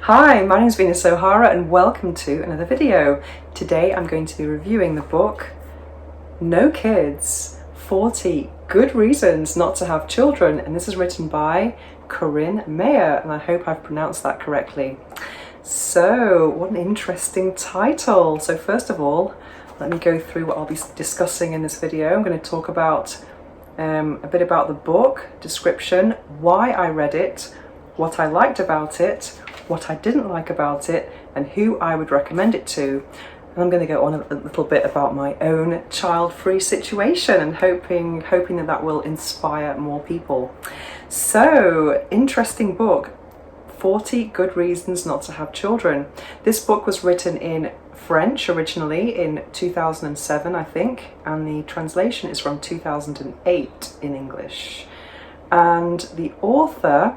Hi, my name is Venus O'Hara and welcome to another video. Today I'm going to be reviewing the book No Kids, 40 Good Reasons Not to Have Children, and this is written by Corinne Mayer, and I hope I've pronounced that correctly. So, what an interesting title. So first of all, let me go through what I'll be discussing in this video. I'm going to talk about a bit about the book, description, why I read it, what I liked about it, what I didn't like about it, and who I would recommend it to. And I'm going to go on a little bit about my own child-free situation and hoping that will inspire more people. So, interesting book, 40 Good Reasons Not to Have Children. This book was written in French originally in 2007, I think, and the translation is from 2008 in English. And the author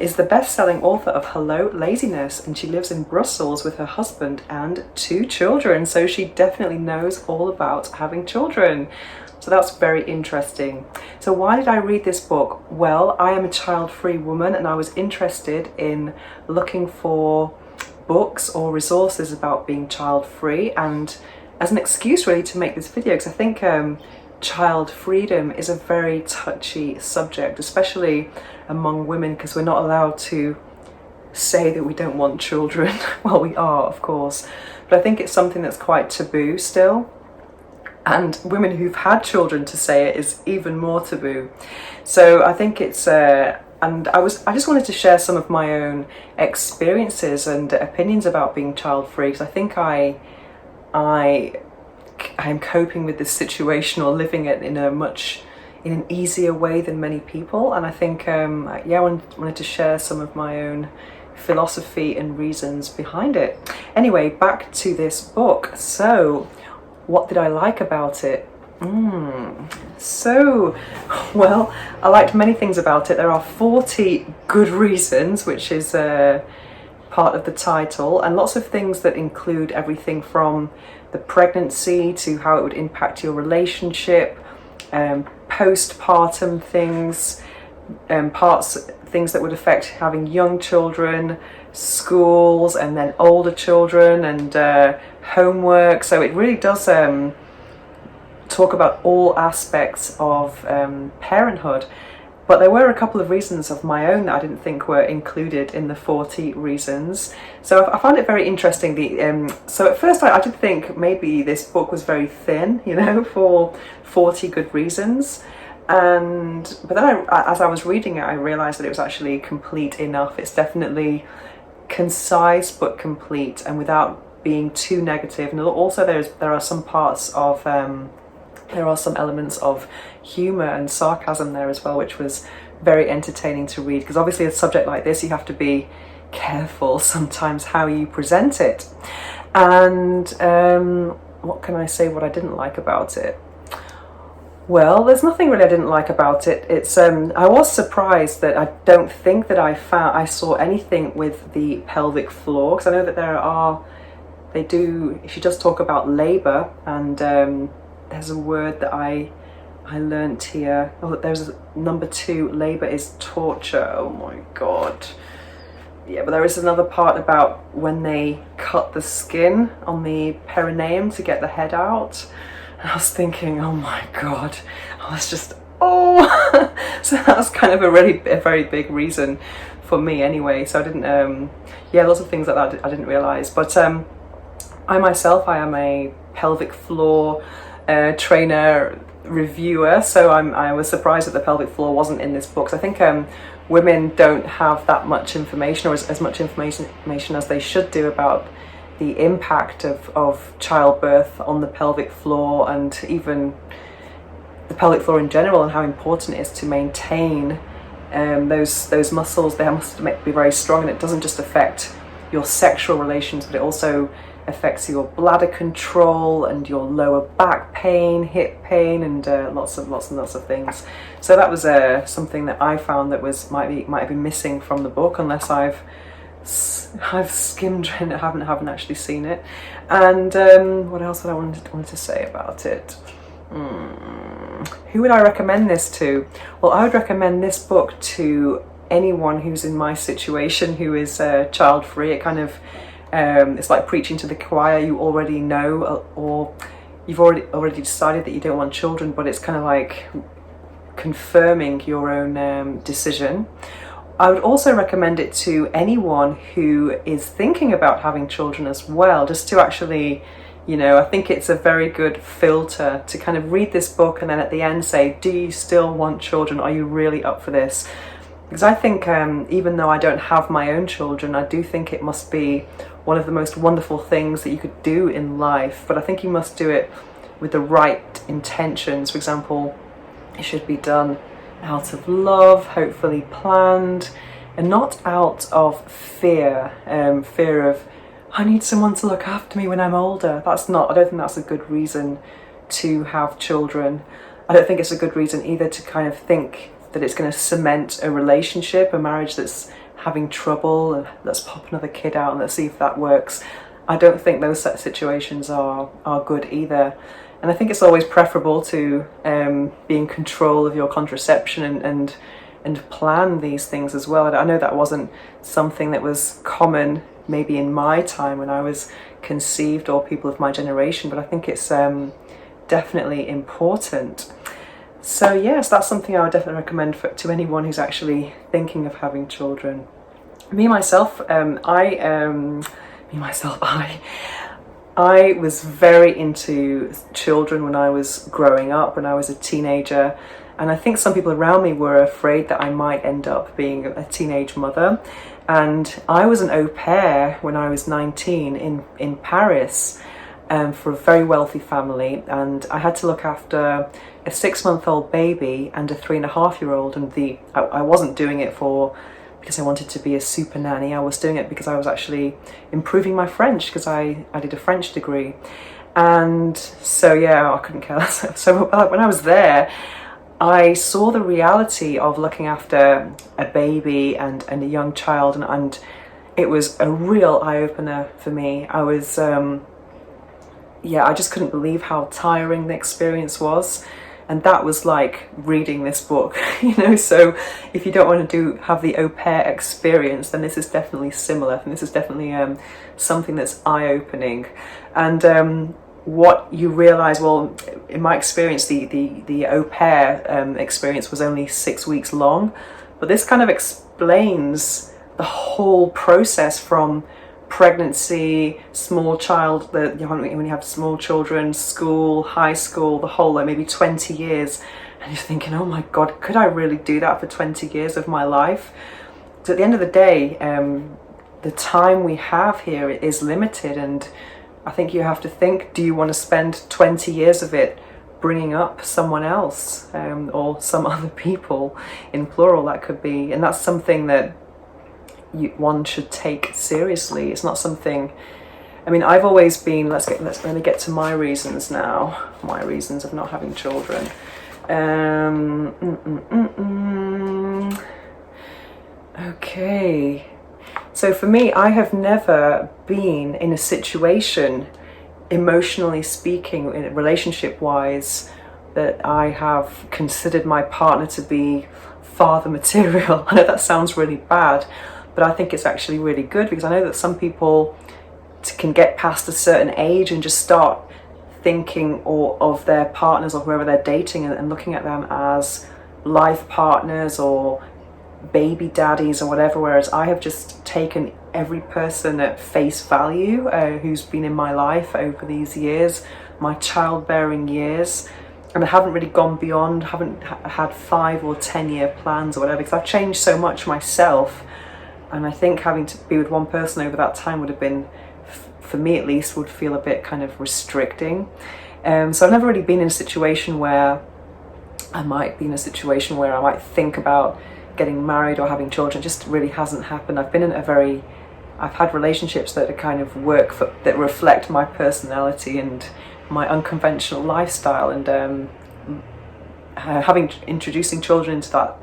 is the best-selling author of Hello Laziness, and she lives in Brussels with her husband and 2 children, so she definitely knows all about having children. So that's very interesting. So why did I read this book? Well, I am a child-free woman and I was interested in looking for books or resources about being child-free, and as an excuse really to make this video, because I think child freedom is a very touchy subject, especially among women, because we're not allowed to say that we don't want children. Well, we are, of course, but I think it's something that's quite taboo still, and women who've had children to say it is even more taboo. So I think it's and I just wanted to share some of my own experiences and opinions about being child-free, because I think I'm coping with this situation or living it in an easier way than many people, and I think I wanted to share some of my own philosophy and reasons behind it. Anyway, back to this book. So, what did I like about it? So, well, I liked many things about it. There are 40 good reasons, which is part of the title, and lots of things that include everything from the pregnancy to how it would impact your relationship, postpartum things, things that would affect having young children, schools, and then older children, and homework. So it really does talk about all aspects of parenthood. But there were a couple of reasons of my own that I didn't think were included in the 40 reasons. So I found it very interesting. So at first I did think maybe this book was very thin, for 40 good reasons. But then as I was reading it, I realised that it was actually complete enough. It's definitely concise but complete, and without being too negative. And also there are some parts of there are some elements of humour and sarcasm there as well, which was very entertaining to read, because obviously a subject like this you have to be careful sometimes how you present it. And what can I say what I didn't like about it? Well, there's nothing really I didn't like about it. It's I was surprised that I don't think that I saw anything with the pelvic floor, because I know that she does talk about labour, and there's a word that I learnt here. Oh, there's number 2, labour is torture. Oh my god. Yeah, but there is another part about when they cut the skin on the perineum to get the head out. And I was thinking, oh my god, so that's kind of a very big reason for me anyway. So I didn't, lots of things like that I didn't realise. But I myself, I am a pelvic floor trainer reviewer, so I was surprised that the pelvic floor wasn't in this book. So I think women don't have that much information, or as much information as they should do, about the impact of childbirth on the pelvic floor, and even the pelvic floor in general, and how important it is to maintain those muscles. They must be very strong, and it doesn't just affect your sexual relations, but it also affects your bladder control and your lower back pain, hip pain, and lots of things. So that was something that I found that might have been missing from the book, unless I've skimmed it, haven't actually seen it. And what else did I wanted to say about it? Who would I recommend this to? Well, I would recommend this book to anyone who's in my situation who is child free. It kind of it's like preaching to the choir. You already know, or you've already decided that you don't want children, but it's kind of like confirming your own decision. I would also recommend it to anyone who is thinking about having children as well, just to actually, I think it's a very good filter to kind of read this book and then at the end say, do you still want children? Are you really up for this? Because I think even though I don't have my own children, I do think it must be one of the most wonderful things that you could do in life. But I think you must do it with the right intentions. For example, it should be done out of love, hopefully planned, and not out of fear. Fear of, I need someone to look after me when I'm older. I don't think that's a good reason to have children. I don't think it's a good reason either to kind of think that it's going to cement a relationship, a marriage that's having trouble, and let's pop another kid out and let's see if that works. I don't think those situations are good either. And I think it's always preferable to be in control of your contraception and plan these things as well. I know that wasn't something that was common maybe in my time when I was conceived, or people of my generation, but I think it's definitely important. So yes, that's something I would definitely recommend to anyone who's actually thinking of having children. I was very into children when I was growing up, when I was a teenager, and I think some people around me were afraid that I might end up being a teenage mother. And I was an au pair when I was 19 in Paris for a very wealthy family, and I had to look after a 6-month-old baby and a 3.5-year-old, and I wasn't doing it because I wanted to be a super nanny. I was doing it because I was actually improving my French, because I did a French degree. And so yeah, I couldn't care less. So when I was there, I saw the reality of looking after a baby and a young child, and it was a real eye-opener for me. I was I just couldn't believe how tiring the experience was. And that was like reading this book, so if you don't want to have the au pair experience, then this is definitely similar, and this is definitely something that's eye-opening. And what you realise, well, in my experience, the au pair experience was only 6 weeks long, but this kind of explains the whole process from pregnancy, small child, when you have small children, school, high school, the whole, like maybe 20 years, and you're thinking, oh my God, could I really do that for 20 years of my life? So at the end of the day, the time we have here is limited, and I think you have to think, do you want to spend 20 years of it bringing up someone else, or some other people, in plural that could be, and that's something that one should take seriously. It's not something, I've always been, let's really get to my reasons now, my reasons of not having children. Okay, so for me, I have never been in a situation, emotionally speaking, relationship wise, that I have considered my partner to be father material. I know that sounds really bad, but I think it's actually really good, because I know that some people can get past a certain age and just start thinking of their partners or whoever they're dating and looking at them as life partners or baby daddies or whatever, whereas I have just taken every person at face value who's been in my life over these years, my childbearing years, and I haven't really gone beyond, haven't had 5 or 10 year plans or whatever, because I've changed so much myself. And I think having to be with one person over that time would have been, for me at least, would feel a bit kind of restricting. So I've never really been in a situation where I might think about getting married or having children. It just really hasn't happened. I've had relationships that are kind of that reflect my personality and my unconventional lifestyle, and introducing children into that,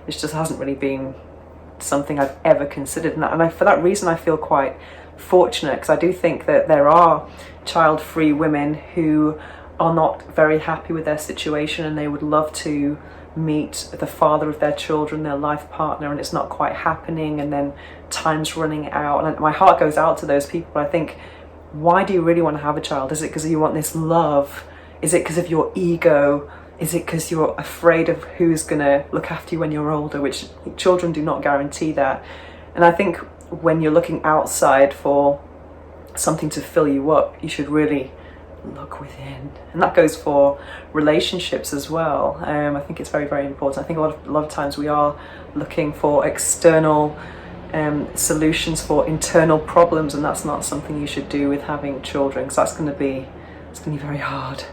it just hasn't really been something I've ever considered, and for that reason I feel quite fortunate, because I do think that there are child-free women who are not very happy with their situation, and they would love to meet the father of their children, their life partner, and it's not quite happening, and then time's running out, and my heart goes out to those people. I think, why do you really want to have a child? Is it because you want this love? Is it because of your ego? Is it because you're afraid of who's going to look after you when you're older, which children do not guarantee that. And I think when you're looking outside for something to fill you up, you should really look within, and that goes for relationships as well. I think it's very, very important. I think a lot of times we are looking for external solutions for internal problems, and that's not something you should do with having children, because it's going to be very hard.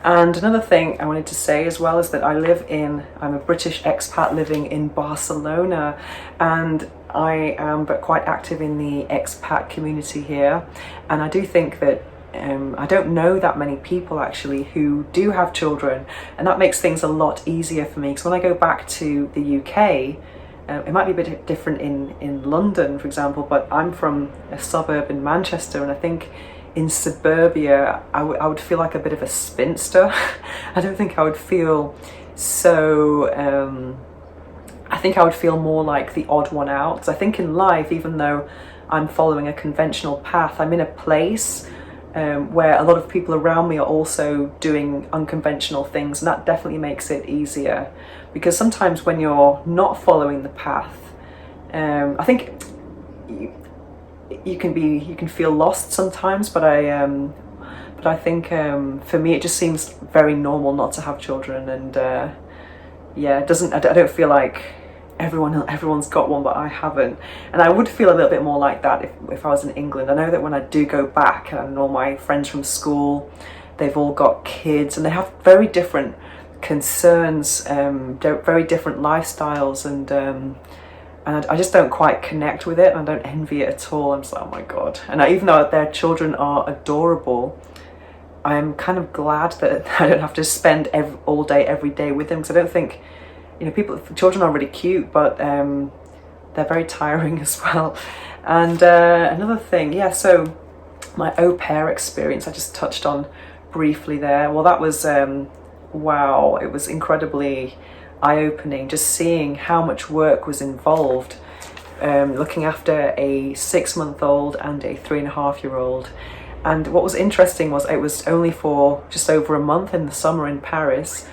And another thing I wanted to say as well is that I'm a British expat living in Barcelona, and I am quite active in the expat community here, and I do think that I don't know that many people actually who do have children, and that makes things a lot easier for me, because when I go back to the UK, it might be a bit different in London, for example, but I'm from a suburb in Manchester, and I think in suburbia I would feel like a bit of a spinster. I don't think I would feel so I think I would feel more like the odd one out, because I think in life, even though I'm following a conventional path, I'm in a place where a lot of people around me are also doing unconventional things, and that definitely makes it easier. Because sometimes when you're not following the path, I think you can feel lost sometimes. But I think for me it just seems very normal not to have children, and yeah, I don't feel like everyone's got one, but I haven't. And I would feel a little bit more like that if I was in England. I know that when I do go back, and all my friends from school, they've all got kids, and they have very different concerns, very different lifestyles, and I just don't quite connect with it, and I don't envy it at all. I'm just like, oh my god. And even though their children are adorable, I'm kind of glad that I don't have to spend all day every day with them, because I don't think, children are really cute, but they're very tiring as well. And another thing, so my au pair experience I just touched on briefly there. Well, that was wow, it was incredibly eye-opening, just seeing how much work was involved, looking after a 6-month-old and a 3.5-year-old. And what was interesting was it was only for just over a month in the summer in Paris,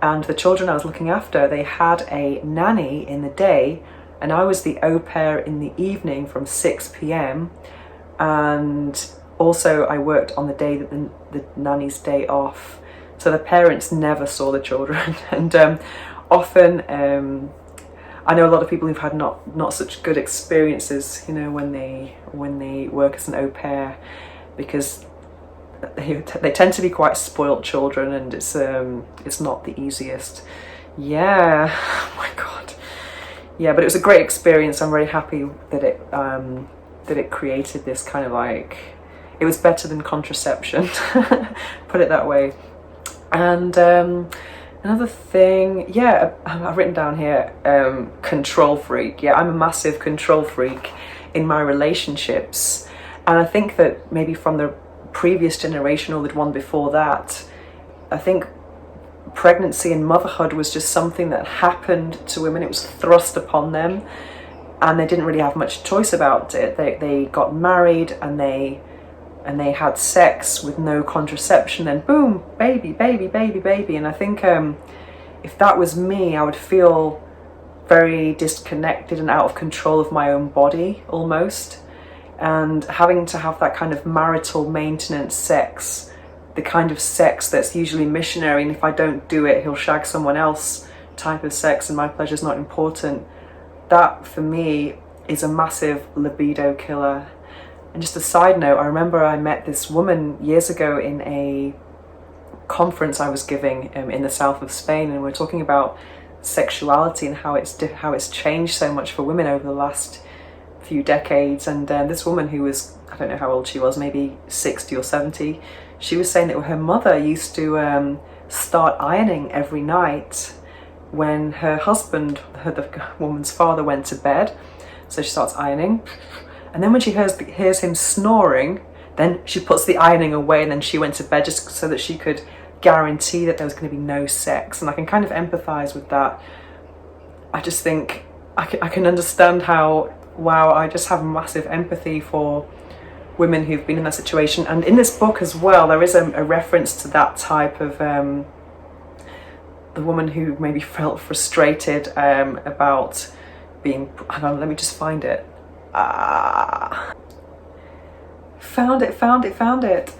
and the children I was looking after, they had a nanny in the day, and I was the au pair in the evening from 6 p.m. And also I worked on the day that the nanny's day off, so the parents never saw the children. And often I know a lot of people who've had not such good experiences, when they work as an au pair, because they tend to be quite spoilt children, and it's not the easiest. Yeah, oh my god. Yeah, but it was a great experience. I'm very happy that it created this kind of like, it was better than contraception, put it that way. And another thing, I've written down here, control freak. Yeah, I'm a massive control freak in my relationships, and I think that maybe from the previous generation or the one before that, I think pregnancy and motherhood was just something that happened to women. It was thrust upon them, and they didn't really have much choice about it. They got married, and they had sex with no contraception, and boom, baby. And I think if that was me, I would feel very disconnected and out of control of my own body almost. And having to have that kind of marital maintenance sex, the kind of sex that's usually missionary, and if I don't do it, he'll shag someone else type of sex, and my pleasure's not important, that for me is a massive libido killer. And just a side note, I remember I met this woman years ago in a conference I was giving in the south of Spain, and we were talking about sexuality and how it's changed so much for women over the last few decades. And this woman, who was, I don't know how old she was, maybe 60 or 70, she was saying that her mother used to start ironing every night when her husband, the woman's father, went to bed. So she starts ironing, and then when she hears him snoring, then she puts the ironing away, and then she went to bed just so that she could guarantee that there was going to be no sex, and I can kind of empathize with that. I just think I can understand how, wow, I just have massive empathy for women who've been in that situation. And in this book as well, there is a reference to that type of the woman who maybe felt frustrated about being, hang on, let me just find it. Found it.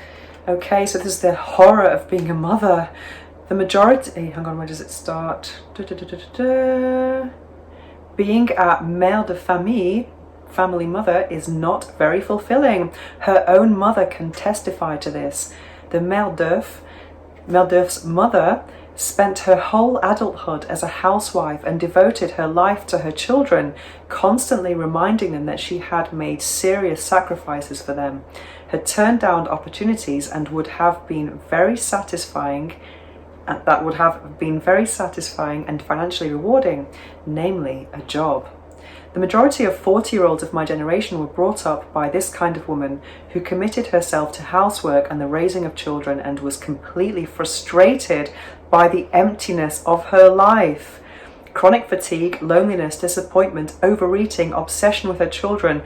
Okay, so this is the horror of being a mother. The majority, hang on, where does it start? Being a mère de famille, family mother, is not very fulfilling. Her own mother can testify to this. The mère d'oeuvre's mother spent her whole adulthood as a housewife and devoted her life to her children, constantly reminding them that she had made serious sacrifices for them, had turned down opportunities and would have been very satisfying, and financially rewarding, namely a job. The majority of 40-year-olds of my generation were brought up by this kind of woman who committed herself to housework and the raising of children and was completely frustrated by the emptiness of her life. Chronic fatigue, loneliness, disappointment, overeating, obsession with her children,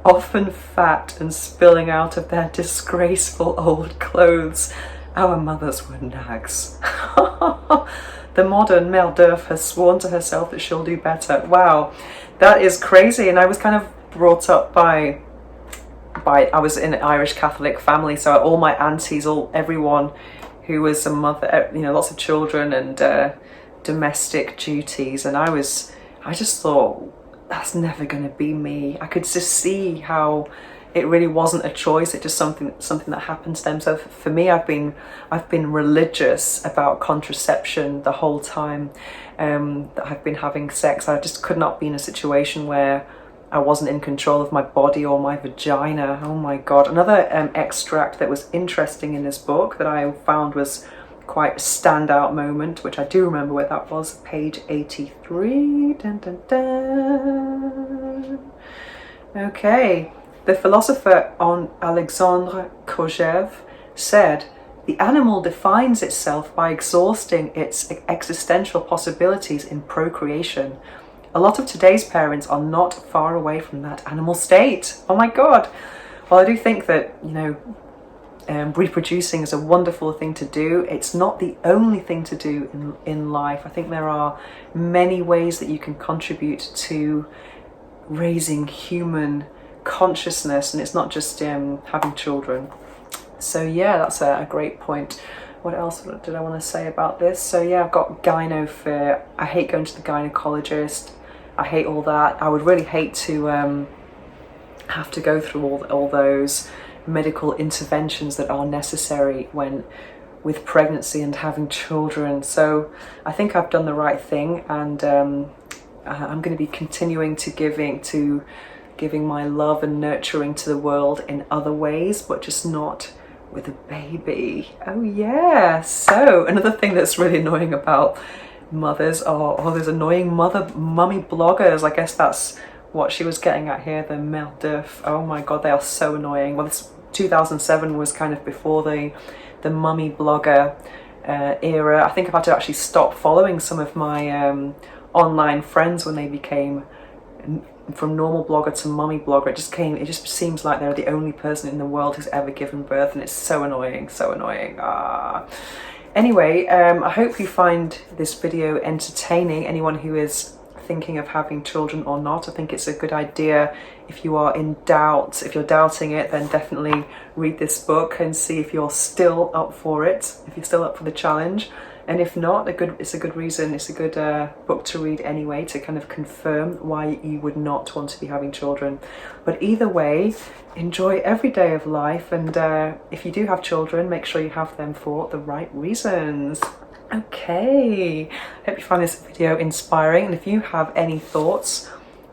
often fat and spilling out of their disgraceful old clothes. Our mothers were nags. The modern mère d'oeuvre has sworn to herself that she'll do better. Wow, that is crazy. And I was kind of brought up by I was in an Irish Catholic family, so all my aunties, everyone who was a mother, lots of children and domestic duties, and I just thought, that's never going to be me. I could just see how it really wasn't a choice. It's just something that happened to them. So for me, I've been religious about contraception the whole time that I've been having sex. I just could not be in a situation where I wasn't in control of my body or my vagina. Oh my God. Another extract that was interesting in this book that I found was quite a standout moment, which I do remember where that was, page 83. Dun, dun, dun. Okay. The philosopher Alexandre Kojève said, "The animal defines itself by exhausting its existential possibilities in procreation. A lot of today's parents are not far away from that animal state." Oh my God. Well, I do think that, reproducing is a wonderful thing to do. It's not the only thing to do in life. I think there are many ways that you can contribute to raising human consciousness, and it's not just having children. So yeah, that's a great point. What else did I want to say about this? So yeah, I've got gyno fear. I hate going to the gynecologist. I hate all that. I would really hate to have to go through all those medical interventions that are necessary with pregnancy and having children. So I think I've done the right thing, and I'm going to be continuing to giving my love and nurturing to the world in other ways, but just not with a baby. Oh yeah. So another thing that's really annoying about mothers are those annoying mummy bloggers. I guess that's what she was getting at here, the mère d'oeuvre. Oh my God, they are so annoying. Well, this 2007 was kind of before the mummy blogger era. I think I've had to actually stop following some of my online friends when they became from normal blogger to mummy blogger. It just seems like they're the only person in the world who's ever given birth, and it's so annoying. Anyway, I hope you find this video entertaining. Anyone who is thinking of having children or not, I think it's a good idea. If you are in doubt, if you're doubting it, then definitely read this book and see if you're still up for it, if you're still up for the challenge. And if not, it's a good reason, it's a good book to read anyway, to kind of confirm why you would not want to be having children. But either way, enjoy every day of life, and if you do have children, make sure you have them for the right reasons. Okay, hope you find this video inspiring, and if you have any thoughts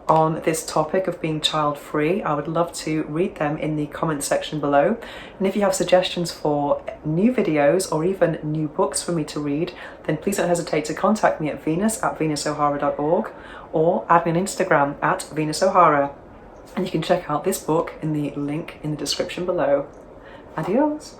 on this topic of being child-free, I would love to read them in the comment section below. And if you have suggestions for new videos or even new books for me to read, then please don't hesitate to contact me at venus@venusohara.org or add me on Instagram at venusohara. And you can check out this book in the link in the description below. Adios.